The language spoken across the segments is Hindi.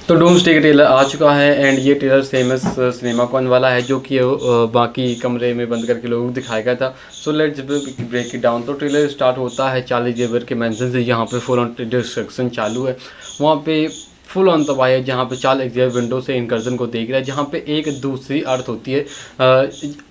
तो डूम्सडे का ट्रेलर आ चुका है एंड ये ट्रेलर फेमस सिनेमाकॉन वाला है जो कि बाकी कमरे में बंद करके लोगों को दिखाया गया था। So let's break it down. तो ट्रेलर स्टार्ट होता है चार्ली जेवर के मेंशन से, यहाँ पे फुल ऑन डिस्ट्रक्शन चालू है। वहाँ पे फुल ऑन तबाही है, जहाँ पे चार्ल्स एक्जेवियर विंडो से इनकर्जन को देख रहा है, जहाँ पे एक दूसरी अर्थ होती है।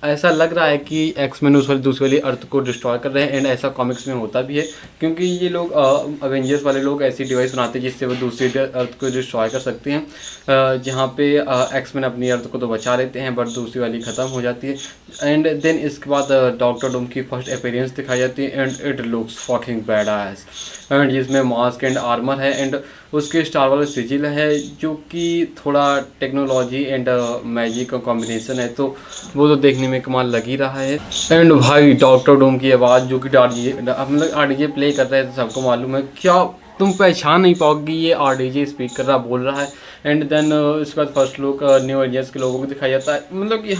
ऐसा लग रहा है कि एक्समैन उस वाली दूसरी वाली अर्थ को डिस्ट्रॉय कर रहे हैं एंड ऐसा कॉमिक्स में होता भी है, क्योंकि ये लोग अवेंजर्स वाले लोग ऐसी डिवाइस बनाते हैं जिससे वो दूसरी अर्थ को डिस्ट्रॉय कर सकते हैं। जहाँ पे एक्समैन अपनी अर्थ को तो बचा लेते हैं बट दूसरी वाली ख़त्म हो जाती है। एंड देन इसके बाद डॉक्टर डूम की फर्स्ट अपीयरेंस दिखाई जाती है and it looks fucking bad ass. And जिसमें मास्क एंड आर्मर है एंड उसके स्टार वाला सिजिल है जो कि थोड़ा टेक्नोलॉजी एंड मैजिक का कॉम्बिनेशन है, तो वो तो देखने में कमाल लग ही रहा है। एंड भाई डॉक्टर डूम की आवाज़ जो कि मतलब आरडीजे प्ले कर रहे थे, सबको मालूम है, क्या तुम पहचान नहीं पाओगे ये आरडीजे स्पीक कर रहा बोल रहा है। एंड देन उसके बाद फर्स्ट लुक न्यू एलियंस के लोगों को दिखाया जाता है। मतलब कि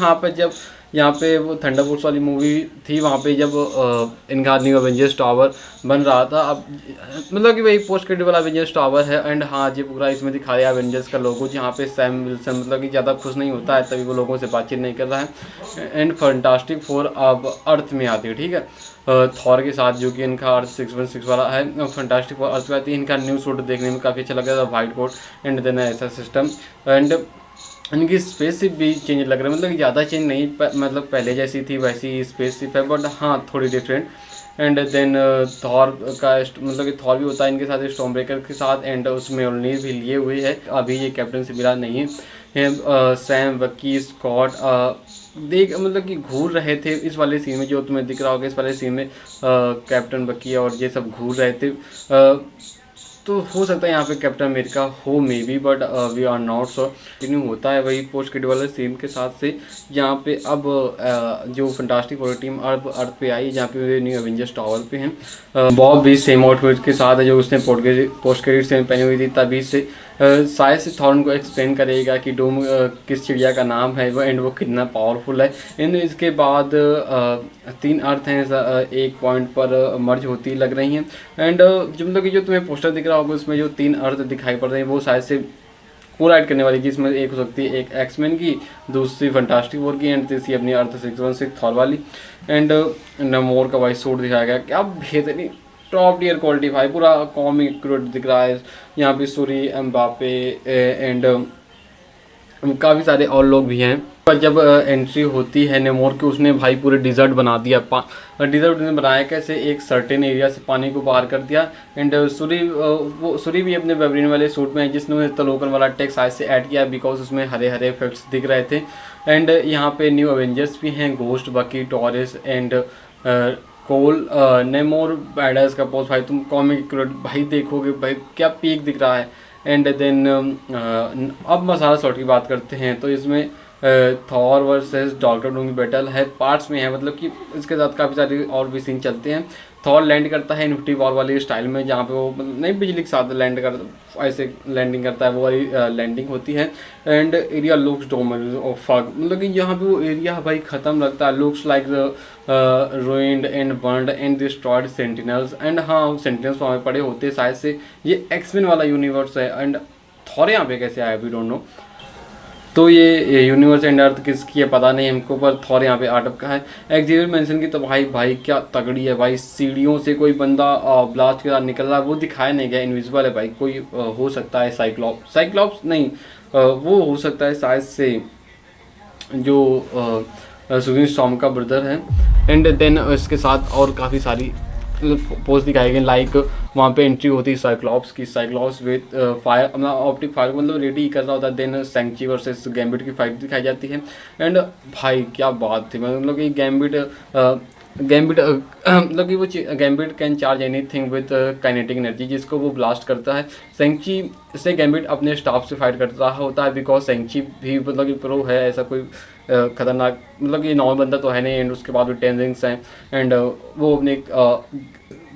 यहाँ पे वो थंडरबोल्ट्स वाली मूवी थी, वहाँ पे जब इनका न्यू एवेंजर्स टावर बन रहा था, अब मतलब कि वही पोस्ट क्रेडिट वाला एवेंजर्स टावर है। एंड हाँ जी, पूरा इसमें दिखा रहा है एवेंजर्स का लोगो, जहाँ पे सैम विल्सन मतलब कि ज़्यादा खुश नहीं होता है, तभी वो लोगों से बातचीत नहीं कर रहा है। एंड फैंटास्टिक फोर अब अर्थ में आती है, ठीक है, थॉर के साथ, जो कि इनका अर्थ 616 वाला है। फैंटास्टिक फोर अर्थ पे आती है। इनका न्यू सूट देखने में काफ़ी अच्छा लग रहा था, वाइट कोट एंड देन ऐसा सिस्टम। एंड इनकी स्पेसशिप भी चेंज लग रहा है, मतलब कि ज़्यादा चेंज नहीं, मतलब पहले जैसी थी वैसी स्पेसशिप है, बट हाँ थोड़ी डिफरेंट। एंड देन थॉर का मतलब कि थॉर भी होता है इनके साथ, स्टॉर्म ब्रेकर के साथ, एंड उसमें ओनली भी लिए हुए है। अभी ये कैप्टन से मिला नहीं है। सैम बकी स्कॉट देख मतलब कि घूर रहे थे इस वाले सीन में, जो तुम्हें दिख रहा होगा इस वाले सीन में कैप्टन बकी और ये सब घूर रहे थे। तो हो सकता है यहाँ पे कैप्टन अमेरिका हो maybe, but we are not sure. Continue होता है वही पोस्ट क्रेडिट वाले सीन के साथ से, यहाँ पे अब जो फैंटास्टिक फोर टीम अब अर्थ पे आई, जहाँ पे न्यू एवेंजर्स टावर पे हैं। बॉब भी सेम आउटफिट के साथ है जो उसने पोस्ट क्रेडिट सीन पहनी हुई थी, तभी से शायद से थॉर्न को एक्सप्लेन करेगा कि डूम किस चिड़िया का नाम है वो एंड वो कितना पावरफुल है। इन इसके बाद 3 अर्थ हैं एक पॉइंट पर मर्ज होती लग रही हैं। एंड जो मतलब कि जो तुम्हें पोस्टर दिख रहा होगा उसमें जो 3 अर्थ दिखाई पड़ रही हैं वो शायद से कोलाइड करने वाली, जिसमें एक हो सकती है एक एक्समैन की, दूसरी फैंटास्टिक फोर की एंड तीसरी अपनी अर्थ 616 थॉर वाली। एंड नमोर का वाइस सूट दिखाया गया, क्या बेहतरीन टॉप टियर क्वालिटी भाई, पूरा कॉमिक दिख रहा है। यहाँ पे सूरी एम्बापे एंड काफ़ी सारे और लोग भी हैं। पर जब एंट्री होती है नेमोर की, उसने भाई पूरे डिज़र्ट बना दिया। डिज़र्ट ने बनाया कैसे, एक सर्टेन एरिया से पानी को बाहर कर दिया। एंड सूरी भी अपने वेवरिन वाले सूट में है, जिसने तलोकन वाला टेक्स आज से ऐड किया बिकॉज उसमें हरे हरे इफेक्ट्स दिख रहे थे। एंड यहाँ पे न्यू एवेंजर्स भी हैं, घोस्ट, बकी, टॉरिस एंड कोल। नेमोर बैडर्स का पोस्ट भाई तुम कॉमिक भाई देखोगे भाई क्या पीक दिख रहा है। एंड देन अब मसाला शॉट की बात करते हैं, तो इसमें थॉर वर्सेस डॉक्टर डूम की बैटल है, पार्ट्स में है, मतलब कि इसके साथ काफ़ी सारे और भी सीन चलते हैं। थॉर लैंड करता है इन्फिनिटी वॉर वाली स्टाइल में, जहाँ पे वो मतलब नहीं बिजली के साथ लैंड कर ऐसे लैंडिंग करता है, वो वाली लैंडिंग होती है। And area looks dormer of fog, मतलब कि यहाँ पे वो एरिया भाई ख़त्म लगता है, looks like ruined and burned and destroyed sentinels. And हाँ सेंटिनल्स वहाँ पे पड़े होते हैं, शायद से ये एक्समैन वाला यूनिवर्स है। एंड थॉर यहाँ पे कैसे आया वी डोंट नो, तो ये यूनिवर्स एंड अर्थ किसकी है पता नहीं हमको, पर थॉर यहाँ पे आटप का है। एक्जेवियर मेंशन की तो भाई क्या तगड़ी है भाई, सीढ़ियों से कोई बंदा ब्लास्ट के साथ निकल रहा है, वो दिखाया नहीं गया, इनविजिबल है भाई। कोई हो सकता है साइक्लॉप्स नहीं, वो हो सकता है शायद से जो सुनील स्टॉर्म का ब्रदर है। एंड देन इसके साथ और काफ़ी सारी पोस्ट दिखाई गई, लाइक वहाँ पे एंट्री होती है साइक्लॉप्स विद फायर, मतलब ऑप्टिक फायर मतलब रेडी कर रहा होता है। देन सैंक्ची वर्सेस गैम्बिट की फाइट दिखाई जाती है। एंड भाई क्या बात थी, मतलब कि गैम्बिट मतलब कि वो gambit can charge anything with kinetic energy, जिसको वो ब्लास्ट करता है। सैंक्ची से गैम्बिट अपने स्टाफ से फाइट कर रहा होता है, बिकॉज सैंक्ची भी मतलब कि प्रो है, ऐसा कोई खतरनाक मतलब कि नॉर्मल बंदा तो है नहीं। एंड उसके बाद भी 10 रिंग्स हैं एंड वो अपने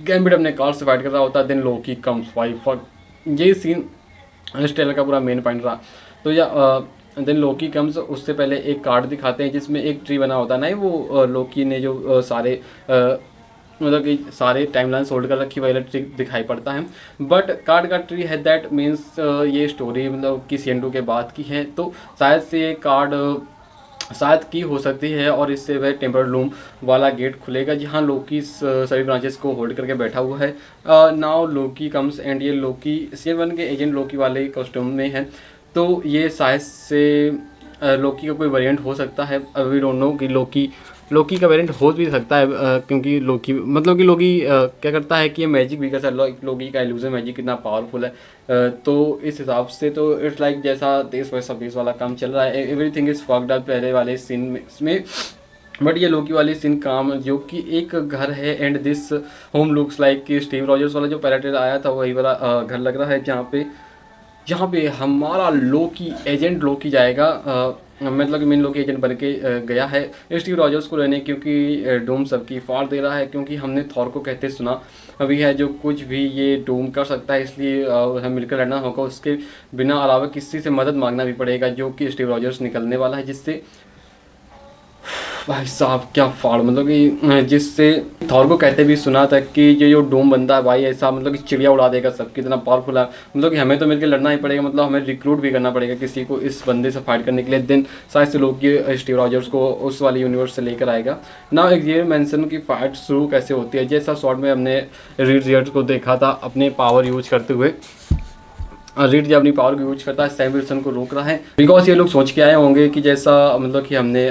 गैम्बिट अपने कार से फाइट कर रहा होता है। देन लोकी कम्स भाई फक, ये सीन इस ट्रेलर का पूरा मेन पॉइंट रहा। तो या देन लोकी कम्स, उससे पहले एक कार्ड दिखाते हैं जिसमें एक ट्री बना होता है ना, वो लोकी ने जो सारे मतलब कि सारे टाइमलाइंस होल्ड कर रखी वाला ट्री दिखाई पड़ता है। बट कार्ड का ट्री है दैट मीन्स ये स्टोरी मतलब कि सीजन 2 के बाद की है, तो शायद से ये कार्ड शायद की हो सकती है और इससे वह टेम्पर लूम वाला गेट खुलेगा जहाँ लोकी सभी ब्रांचेस को होल्ड करके बैठा हुआ है। नाउ लोकी कम्स एंड ये लोकी सीजन 1 के एजेंट लोकी वाले कॉस्ट्यूम में है, तो ये शायद से लोकी का कोई वेरिएंट हो सकता है। वी डोंट नो कि लोकी का वेरिएंट हो भी सकता है, क्योंकि लोकी मतलब कि लोकी क्या करता है कि ये मैजिक भी कर सकता है। लोकी का इल्यूजन मैजिक कितना पावरफुल है, तो इस हिसाब से तो इट्स लाइक जैसा 23/26 वाला काम चल रहा है, एवरीथिंग इज फक्ड अप पहले वाले सीन में। बट ये लोकी वाली सीन काम जो कि एक घर है and this home looks like कि स्टीव रॉजर्स वाला जो पहला ट्रेलर आया था वही वाला घर लग रहा है, जहाँ पे हमारा लोकी एजेंट लोकी जाएगा, मतलब कि मेन लोकी एजेंट बन के गया है स्टीव रॉजर्स को लेने, क्योंकि डूम सबकी फाड़ दे रहा है। क्योंकि हमने थॉर को कहते सुना अभी है जो कुछ भी ये डूम कर सकता है, इसलिए हमें मिलकर लड़ना होगा, उसके बिना अलावा किसी से मदद मांगना भी पड़ेगा, जो कि स्टीव रॉजर्स निकलने वाला है, जिससे भाई साहब क्या फाड़ मतलब कि जिससे थॉर को कहते भी सुना था कि ये जो डूम बनता है भाई ऐसा मतलब कि चिड़िया उड़ा देगा सब, कितना पावरफुल है, मतलब कि हमें तो मिलकर लड़ना ही पड़ेगा, मतलब हमें रिक्रूट भी करना पड़ेगा किसी को इस बंदे से फाइट करने के लिए। दिन शायद से लोग स्टीव रॉजर्स को उस वाली यूनिवर्स से लेकर आएगा। ना एक्जेवियर मेंशन की फाइट शुरू कैसे होती है, जैसा शॉर्ट में हमने रीड जेट्स को देखा था अपने पावर यूज करते हुए, रीड जब अपनी पावर को यूज करता है सैम विल्सन को रोक रहा है, बिकॉज ये लोग सोच के आए होंगे कि जैसा मतलब कि हमने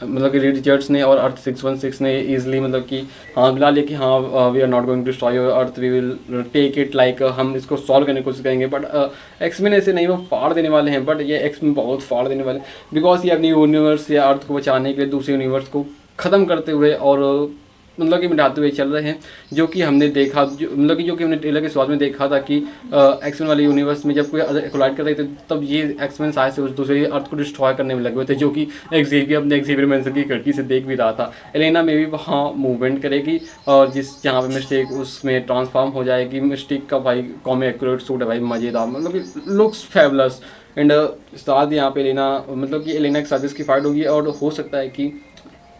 मतलब कि रीड रिचर्ड्स ने और अर्थ 616 ने इजीली मतलब कि हाँ मिला लिया कि हाँ we are not going to destroy your earth, we will take it like हम इसको सॉल्व करने की कोशिश करेंगे। बट एक्समैन ऐसे नहीं, वो फाड़ देने वाले हैं, बट ये एक्समैन बहुत फाड़ देने वाले हैं, बिकॉज ये अपनी यूनिवर्स या अर्थ को बचाने के लिए दूसरे यूनिवर्स को ख़त्म करते हुए और मतलब कि मिटाते हुए चल रहे हैं, जो कि हमने देखा मतलब कि जो कि हमने ट्रेलर के स्वाद में देखा था कि एक्समैन वाले यूनिवर्स में जब कोई कोलाइड कर रहे थे तब ये एक्समैन शायद से उस दूसरे अर्थ को डिस्ट्रॉय करने में लगे हुए थे, जो कि एक्सेवियर मेंशन की खिड़की से देख भी रहा था। एलेना में भी वहाँ मूवमेंट करेगी और जहाँ पे मिस्टेक उसमें ट्रांसफॉर्म हो जाएगी। मिस्टेक का भाई कॉमी एक्यूरेट सूट है भाई, मज़ेदार, मतलब कि लुक्स फेबुलस। एंड साथ यहाँ पे एलेना मतलब कि एलेना के साथ इसकी फाइट होगी और हो सकता है कि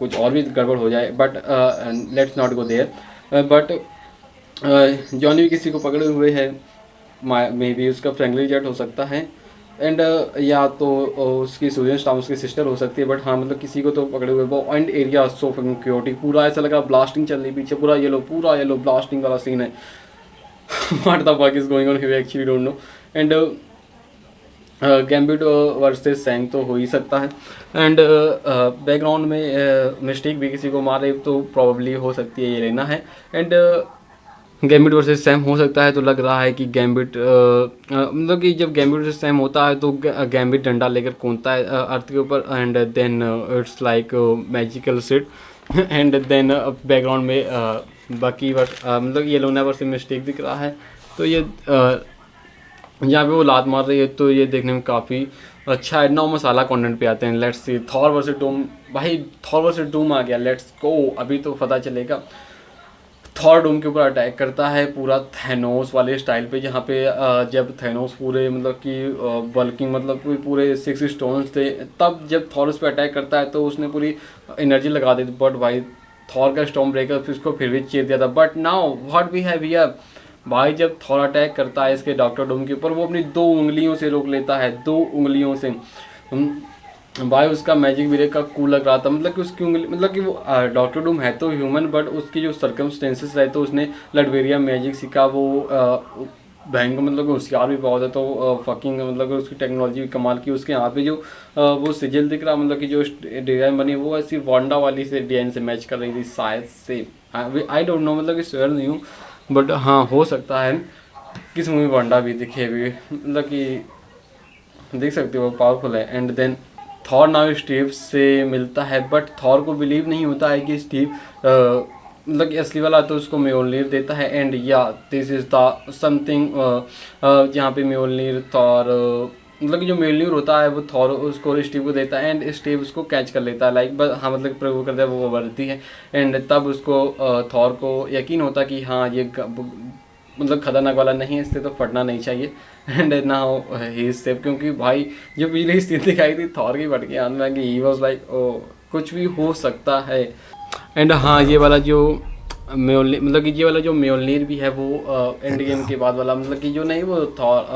कुछ और भी गड़बड़ हो जाए, but let's not go there. But Johnny भी किसी को पकड़े हुए है, मे बी उसका फ्रेंकलिन जेट हो सकता है, एंड या तो उसकी सूजन स्टॉर्म उसकी सिस्टर हो सकती है, बट हाँ मतलब किसी को तो पकड़े हुए। वो and area so fucking chaotic, पूरा ऐसा लगा ब्लास्टिंग चल रही पीछे, पूरा येलो ब्लास्टिंग वाला सीन है। What the fuck is going on here, actually don't know. And gambit versus सैंग तो हो ही सकता है, एंड बैकग्राउंड में मिस्टेक भी किसी को मारे तो प्रॉब्ली हो सकती है ये लेना है। एंड गैम्बिट वर्सेस सैम हो सकता है, तो लग रहा है कि गैम्बिट मतलब कि जब गैम्बिट वर्सेस सैम होता है तो गैम्बिट डंडा लेकर कूदता है अर्थ के ऊपर, and then it's like magical shit, and then background में बाकी मतलब ये लोना वर्सेस मिस्टेक दिख रहा है, तो ये यहाँ पे वो लात मार रही है, तो ये देखने में काफ़ी अच्छा है। 9 मसाला कंटेंट पे आते हैं, let's see Thor versus Doom. भाई थॉर वर्सेस डूम आ गया, लेट्स गो, अभी तो पता चलेगा। थॉर डूम के ऊपर अटैक करता है पूरा थैनोस वाले स्टाइल पे, जहाँ पे जब थैनोस पूरे मतलब कि बल्किंग मतलब पूरे 6 स्टोन्स थे, तब जब थॉर उस पर अटैक करता है तो उसने पूरी एनर्जी लगा दी, बट भाई थॉर का स्टॉर्म ब्रेकर उसको फिर भी चीर दिया था। But now what we have here, भाई जब थॉर अटैक करता है इसके डॉक्टर डूम के ऊपर, वो अपनी 2 उंगलियों से रोक लेता है, 2 उंगलियों से। भाई उसका मैजिक ब्रेक का कूल लग रहा था, मतलब कि उसकी उंगली मतलब कि वो डॉक्टर डूम है तो ह्यूमन, बट उसकी जो सर्कमस्टेंसेस रहे तो उसने लटवेरिया मैजिक सीखा, वो भयंकर मतलब कि होशियार भी बहुत है, तो फकिंग मतलब उसकी टेक्नोलॉजी भी कमाल की। उसके यहाँ पे जो वो सिजिल दिख रहा मतलब कि जो डिज़ाइन बनी वो ऐसी वांडा वाली से डिज़ाइन से मैच कर रही थी शायद से, आई डोंट नो मतलब कि श्योर नहीं हूँ, बट हाँ हो सकता है किस मूवी वांडा भी दिखे भी, मतलब कि देख सकते हो पावरफुल है। And then Thor now Steve से मिलता है, बट थॉर को बिलीव नहीं होता है कि स्टीव मतलब कि असली वाला, तो उसको म्योलनीर देता है। एंड या दिस इज़ द समथिंग जहाँ पे म्योलनीर थॉर मतलब कि जो म्योलनीर होता है वो थॉर उसको स्टीव को देता है, एंड स्टीव उसको कैच कर लेता है, लाइक बस हाँ मतलब प्रयोग करता है वो बढ़ती है। एंड तब उसको थॉर को यकीन होता कि हाँ ये मतलब खतरनाक वाला नहीं है, इससे तो फटना नहीं चाहिए। And now he is safe, क्योंकि भाई जो पिछली स्थिति दिखाई थी थॉर की फट के आने में, ही वाज लाइक ओ कुछ भी हो सकता है। एंड हाँ ये वाला जो म्योलनीर, मतलब कि ये वाला जो म्योलनीर भी है वो एंड गेम के बाद वाला, मतलब कि जो नहीं वो थॉर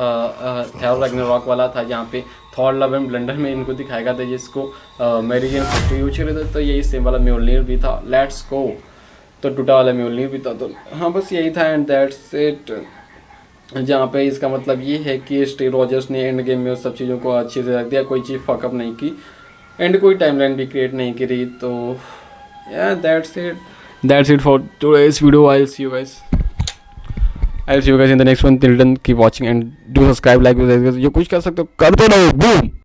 रैग्नारॉक वाला था, जहाँ पे थॉर लव एंड ब्लंडर में इनको दिखाया गया था, जिसको मेरी जेन फैक्ट्री यूज कर रहे थे, तो यही सेम वाला म्योलनीर भी था। Let's go. तो टूटा वाला म्योलनीर भी था। तो हाँ बस यही था एंड दैट्स इट। जहाँ पे इसका मतलब ये है कि स्टीव रॉजर्स ने एंड गेम में उस सब चीज़ों को अच्छे से रख दिया, कोई चीज़ फकअप नहीं की एंड कोई टाइमलाइन भी क्रिएट नहीं करी। तो या that's it for today's video. I will see you guys in the next one. Till then keep watching and do subscribe, like, जो कुछ कर सकते हो कर दो ना। बूम।